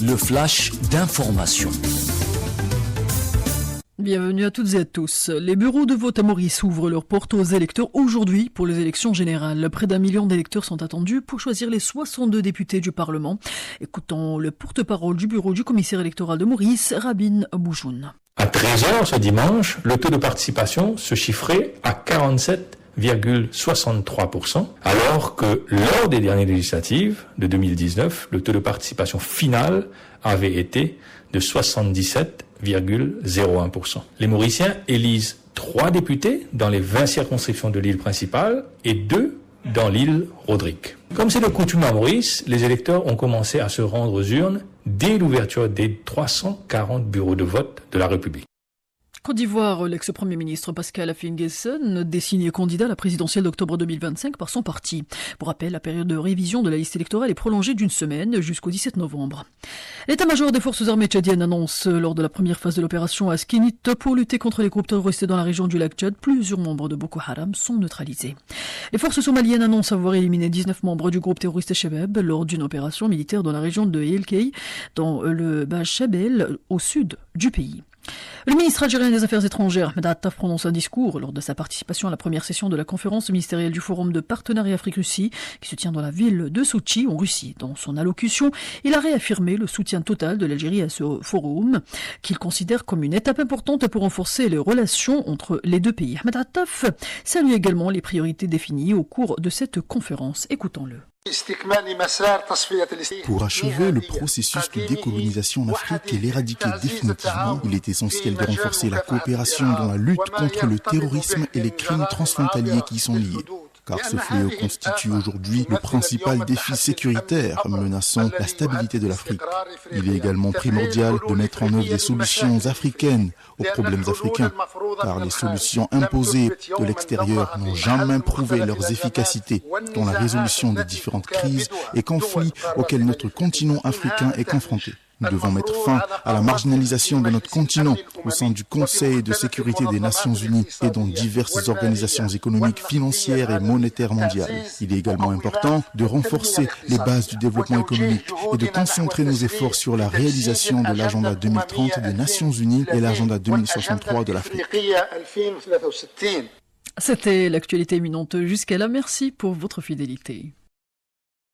le flash d'information. Bienvenue à toutes et à tous. Les bureaux de vote à Maurice ouvrent leurs portes aux électeurs aujourd'hui pour les élections générales. Près d'1 million d'électeurs sont attendus pour choisir les 62 députés du Parlement. Écoutons le porte-parole du bureau du commissaire électoral de Maurice, Rabin Boujoun. À 13h ce dimanche, le taux de participation se chiffrait à 47,63%, alors que lors des dernières législatives de 2019, le taux de participation final avait été de 77,01%. Les Mauriciens élisent 3 députés dans les 20 circonscriptions de l'île principale et 2 dans l'île Rodrigue. Comme c'est le coutume à Maurice, les électeurs ont commencé à se rendre aux urnes dès l'ouverture des 340 bureaux de vote de la République. Côte d'Ivoire, l'ex-premier ministre Pascal Affi-N'Guesson, désigné candidat à la présidentielle d'octobre 2025 par son parti. Pour rappel, la période de révision de la liste électorale est prolongée d'une semaine jusqu'au 17 novembre. L'état-major des forces armées tchadiennes annonce, lors de la première phase de l'opération Askinit, pour lutter contre les groupes terroristes dans la région du lac Tchad, plusieurs membres de Boko Haram sont neutralisés. Les forces somaliennes annoncent avoir éliminé 19 membres du groupe terroriste Chebeb lors d'une opération militaire dans la région de El-Kei, dans le Bas Chebel, au sud du pays. Le ministre algérien des Affaires étrangères, Ahmed Attaf, prononce un discours lors de sa participation à la première session de la conférence ministérielle du Forum de partenariat Afrique-Russie qui se tient dans la ville de Soutchi, en Russie. Dans son allocution, il a réaffirmé le soutien total de l'Algérie à ce forum, qu'il considère comme une étape importante pour renforcer les relations entre les deux pays. Ahmed Attaf salue également les priorités définies au cours de cette conférence. Écoutons-le. Pour achever le processus de décolonisation en Afrique et l'éradiquer définitivement, il est essentiel de renforcer la coopération dans la lutte contre le terrorisme et les crimes transfrontaliers qui y sont liés. Car ce fléau constitue aujourd'hui le principal défi sécuritaire menaçant la stabilité de l'Afrique. Il est également primordial de mettre en œuvre des solutions africaines aux problèmes africains, car les solutions imposées de l'extérieur n'ont jamais prouvé leurs efficacités dans la résolution des différentes crises et conflits auxquels notre continent africain est confronté. Nous devons mettre fin à la marginalisation de notre continent au sein du Conseil de sécurité des Nations Unies et dans diverses organisations économiques, financières et monétaires mondiales. Il est également important de renforcer les bases du développement économique et de concentrer nos efforts sur la réalisation de l'agenda 2030 des Nations Unies et l'agenda 2063 de l'Afrique. C'était l'actualité éminente jusqu'à là. Merci pour votre fidélité.